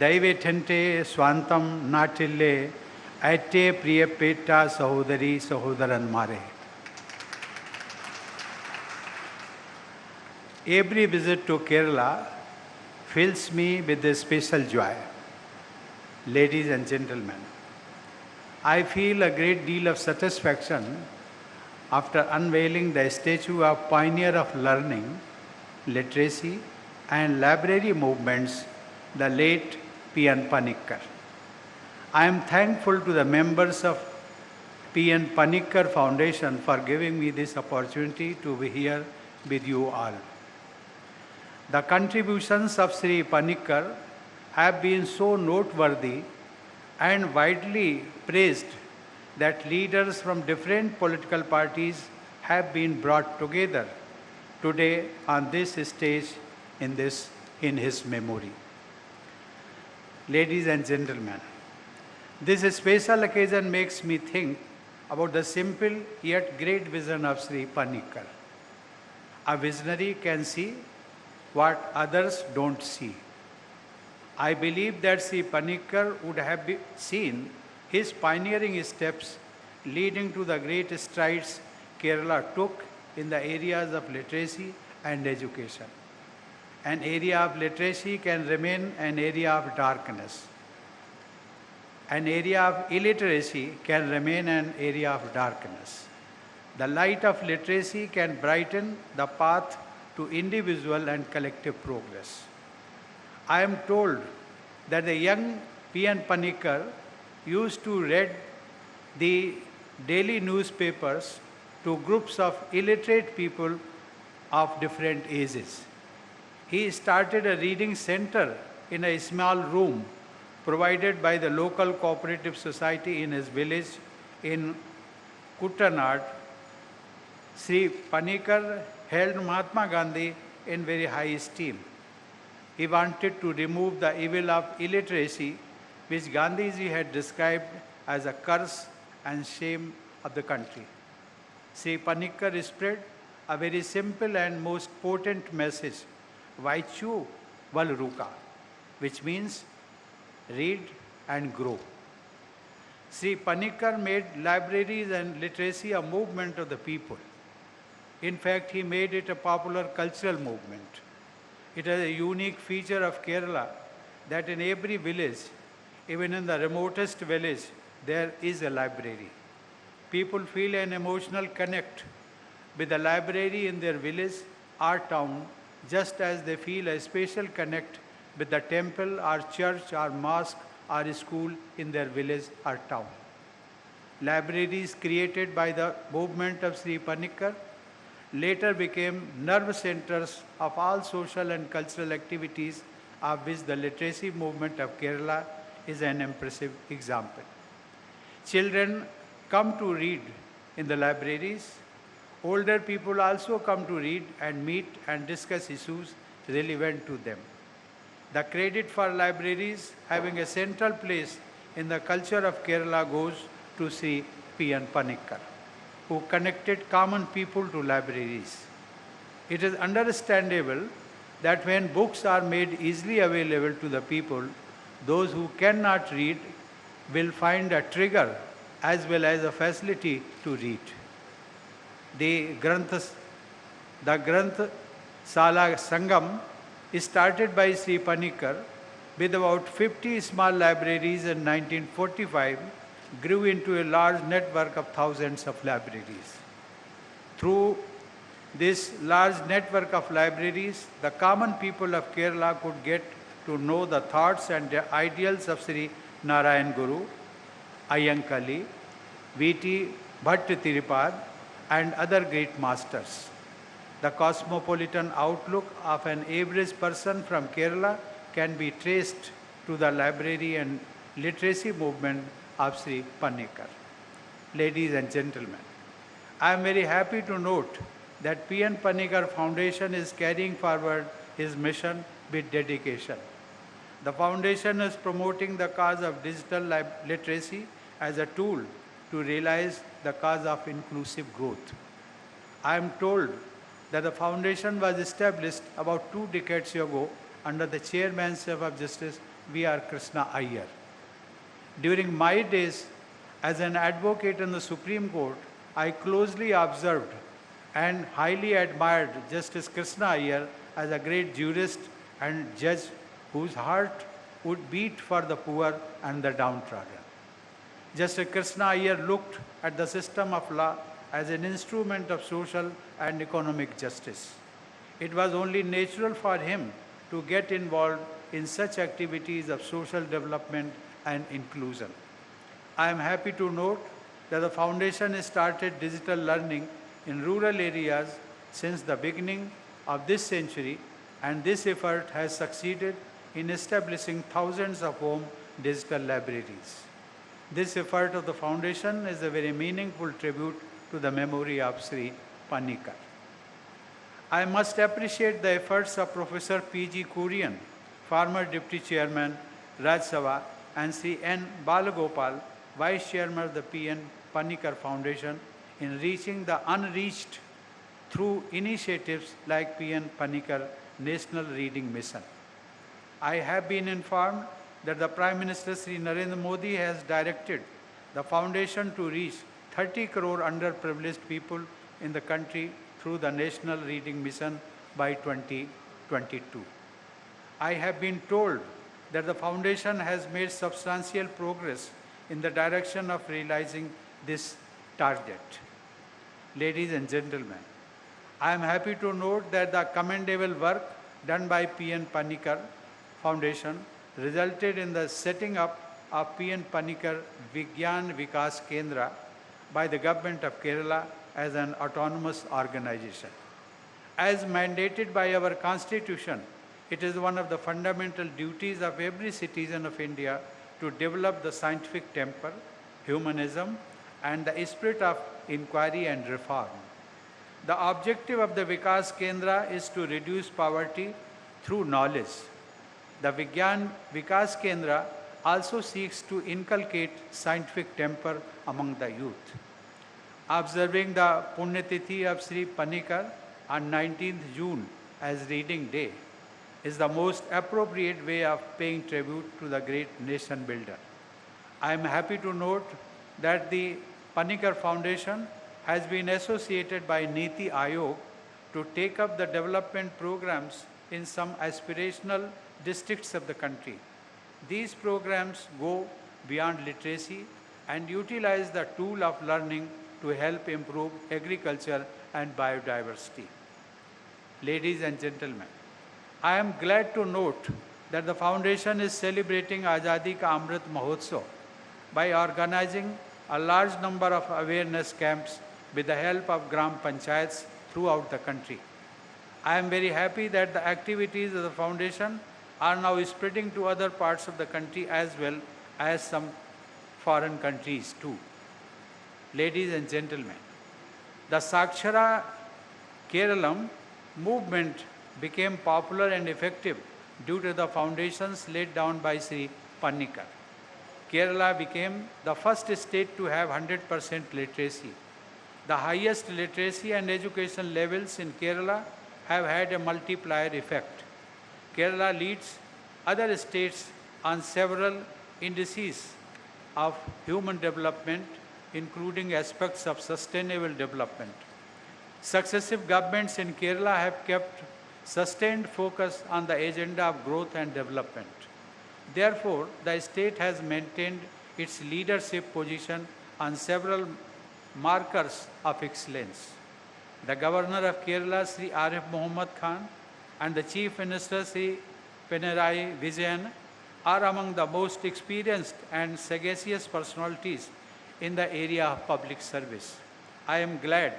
ದೈವೇಠಂತೆ ಸ್ವಾಂತಂ ನಾಟಿಲ್ಲೆ ಐಟೆ ಪ್ರಿಯಪೇಟ ಸಹೋದರಿ ಸಹೋದರನ್ಮಾರೆ. Every visit to Kerala fills me with a special joy. Ladies and gentlemen, I feel a great deal of satisfaction after unveiling the statue of pioneer of learning, literacy and library movements, the late P.N. Panikkar. I am thankful to the members of P.N. Panikkar Foundation for giving me this opportunity to be here with you all. The contributions of Sri Panikkar have been so noteworthy and widely praised that leaders from different political parties have been brought together today on this stage in his memory. Ladies and gentlemen, this special occasion makes me think about the simple yet great vision of Sri Panikkar. A visionary can see what others don't see. I believe that Sri Panikkar would have seen his pioneering steps leading to the great strides Kerala took in the areas of literacy and education. An area of literacy can remain an area of darkness. An area of illiteracy can remain an area of darkness. The light of literacy can brighten the path to individual and collective progress. I am told that the young P.N. Panikkar used to read the daily newspapers to groups of illiterate people of different ages. He started a reading center in a small room provided by the local cooperative society in his village in Kuttanad. Sri Panikkar held Mahatma Gandhi in very high esteem. He wanted to remove the evil of illiteracy, which Gandhiji had described as a curse and shame of the country. Sri Panikkar spread a very simple and most potent message, Vaichu Valruka, which means read and grow. Sri Panikkar made libraries and literacy a movement of the people. In fact, he made it a popular cultural movement. It is a unique feature of Kerala that in every village, even in the remotest village, there is a library. People feel an emotional connect with the library in their village or town, just as they feel a special connect with the temple or church or mosque or school in their village or town. Libraries created by the movement of Sri Panikkar later became nerve centers of all social and cultural activities, of which the literacy movement of Kerala is an impressive example. Children come to read in the libraries. Older people also come to read and meet and discuss issues relevant to them. The credit for libraries having a central place in the culture of Kerala goes to Sri P.N. Panikkar, who connected common people to libraries. It is understandable that when books are made easily available to the people, those who cannot read will find a trigger as well as a facility to read. The Granth Sala Sangam is started by Sri Panikkar with about 50 small libraries in 1945, grew into a large network of thousands of libraries. Through this large network of libraries, the common people of Kerala could get to know the thoughts and the ideals of Sri Narayan Guru, Ayyankali, V.T. Bhatt Tirupad, and other great masters. The cosmopolitan outlook of an average person from Kerala can be traced to the library and literacy movement of Sri Panikkar. Ladies and gentlemen, I am very happy to note that P.N. Panikkar Foundation is carrying forward his mission with dedication. The foundation is promoting the cause of digital literacy as a tool to realize the cause of inclusive growth. I am told that the foundation was established about 2 decades ago under the chairmanship of Justice V.R. Krishna Iyer. During my days as an advocate in the Supreme Court, I closely observed and highly admired Justice Krishna Iyer as a great jurist and judge whose heart would beat for the poor and the downtrodden. Justice Krishna Iyer looked at the system of law as an instrument of social and economic justice. It was only natural for him to get involved in such activities of social development and inclusion. I am happy to note that the Foundation started digital learning in rural areas since the beginning of this century, and this effort has succeeded in establishing thousands of home digital libraries. This effort of the Foundation is a very meaningful tribute to the memory of Sri Panikkar. I must appreciate the efforts of Professor P.G. Kurian, former Deputy Chairman, Rajya Sabha, and Sri N. Balagopal, Vice Chairman of the P.N. Panikkar Foundation, in reaching the unreached through initiatives like P.N. Panikkar National Reading Mission. I have been informed that the Prime Minister Sri Narendra Modi has directed the Foundation to reach 30 crore underprivileged people in the country through the National Reading Mission by 2022. I have been told that the Foundation has made substantial progress in the direction of realizing this target. Ladies and gentlemen, I am happy to note that the commendable work done by P.N. Panikkar Foundation resulted in the setting up of P.N. Panikkar Vigyan Vikas Kendra by the Government of Kerala as an autonomous organization. As mandated by our Constitution, it is one of the fundamental duties of every citizen of India to develop the scientific temper, humanism, and the spirit of inquiry and reform. The objective of the Vikas Kendra is to reduce poverty through knowledge. The Vigyan Vikas Kendra also seeks to inculcate scientific temper among the youth. Observing the Punyatithi of Sri Panikkar on 19th June as Reading Day is the most appropriate way of paying tribute to the great nation builder. I am happy to note that the Panikkar Foundation has been associated by Niti Aayog to take up the development programs in some aspirational districts of the country. These programs go beyond literacy and utilize the tool of learning to help improve agriculture and biodiversity. Ladies and gentlemen, I am glad to note that the Foundation is celebrating Azadi Ka Amrit Mahotsav by organizing a large number of awareness camps with the help of Gram Panchayats throughout the country. I am very happy that the activities of the Foundation are now spreading to other parts of the country as well as some foreign countries too. Ladies and gentlemen, the Sakshara Keralam movement became popular and effective due to the foundations laid down by Sri Panikkar. Kerala became the first state to have 100% literacy. The highest literacy and education levels in Kerala have had a multiplier effect. Kerala leads other states on several indices of human development, including aspects of sustainable development. Successive governments in Kerala have kept sustained focus on the agenda of growth and development. Therefore, the state has maintained its leadership position on several markers of excellence. The Governor of Kerala, Sri Arif Muhammad Khan, and the Chief Minister, Sri Pinarayi Vijayan, are among the most experienced and sagacious personalities in the area of public service. I am glad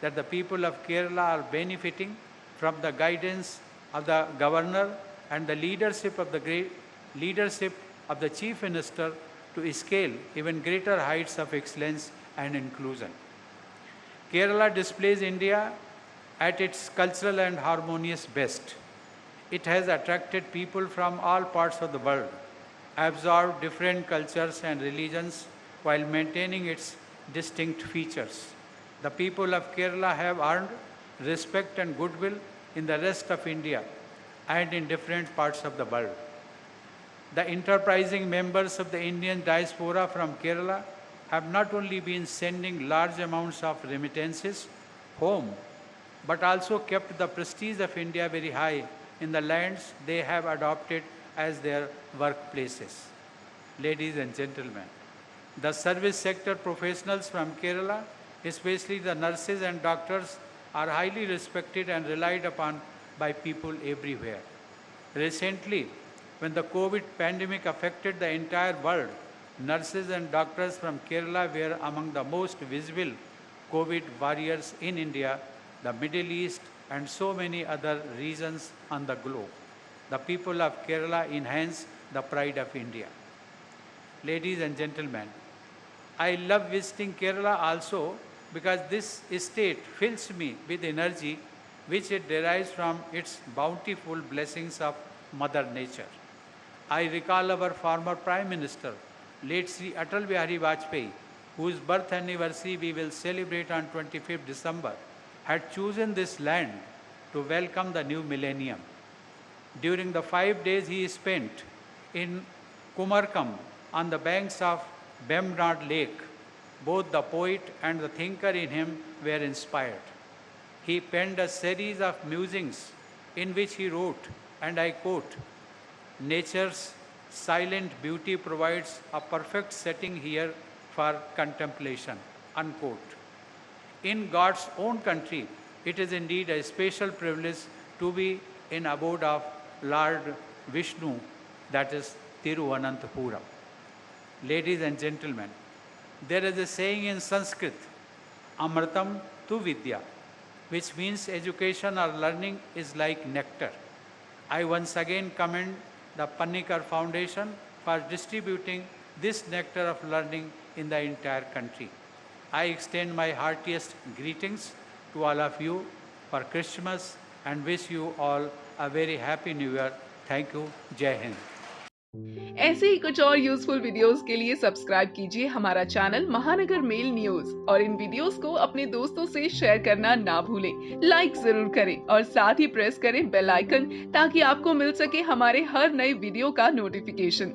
that the people of Kerala are benefiting from the guidance of the Governor and the leadership of the Chief Minister to scale even greater heights of excellence and inclusion. Kerala displays India at its cultural and harmonious best. It has attracted people from all parts of the world, absorbed different cultures and religions while maintaining its distinct features. The people of Kerala have earned respect and goodwill in the rest of India and in different parts of the world. The enterprising members of the Indian diaspora from Kerala have not only been sending large amounts of remittances home, but also kept the prestige of India very high in the lands they have adopted as their workplaces. Ladies and gentlemen, the service sector professionals from Kerala, especially the nurses and doctors, are highly respected and relied upon by people everywhere. Recently, when the COVID pandemic affected the entire world, nurses and doctors from Kerala were among the most visible COVID warriors in India, the Middle East, and so many other regions on the globe. The people of Kerala enhance the pride of India. Ladies and gentlemen, I love visiting Kerala also because this state fills me with energy which it derives from its bountiful blessings of Mother Nature. I recall our former Prime Minister, late Sri Atal Bihari Vajpayee, whose birth anniversary we will celebrate on 25th December, had chosen this land to welcome the new millennium. During the 5 days he spent in Kumarkam on the banks of Bemnad Lake, both the poet and the thinker in him were inspired. He penned a series of musings in which he wrote, and I quote, "Nature's silent beauty provides a perfect setting here for contemplation," unquote. In God's own country, it is indeed a special privilege to be in abode of Lord Vishnu, that is Tiruvananthapuram. Ladies and gentlemen, there is a saying in Sanskrit, Amritam tu Vidya, which means education or learning is like nectar. I once again commend the Panikkar Foundation for distributing this nectar of learning in the entire country. I extend my heartiest greetings to all of you for Christmas and wish you all a very happy New Year. Thank you. Jai Hind. ऐसे ही कुछ और useful videos के लिए subscribe कीजिए हमारा channel महानगर mail news और इन videos को अपने दोस्तों से शेयर करना ना भूलें। लाइक जरूर करें और साथ ही प्रेस करें बेल आइकन ताकि आपको मिल सके हमारे हर नए वीडियो का नोटिफिकेशन।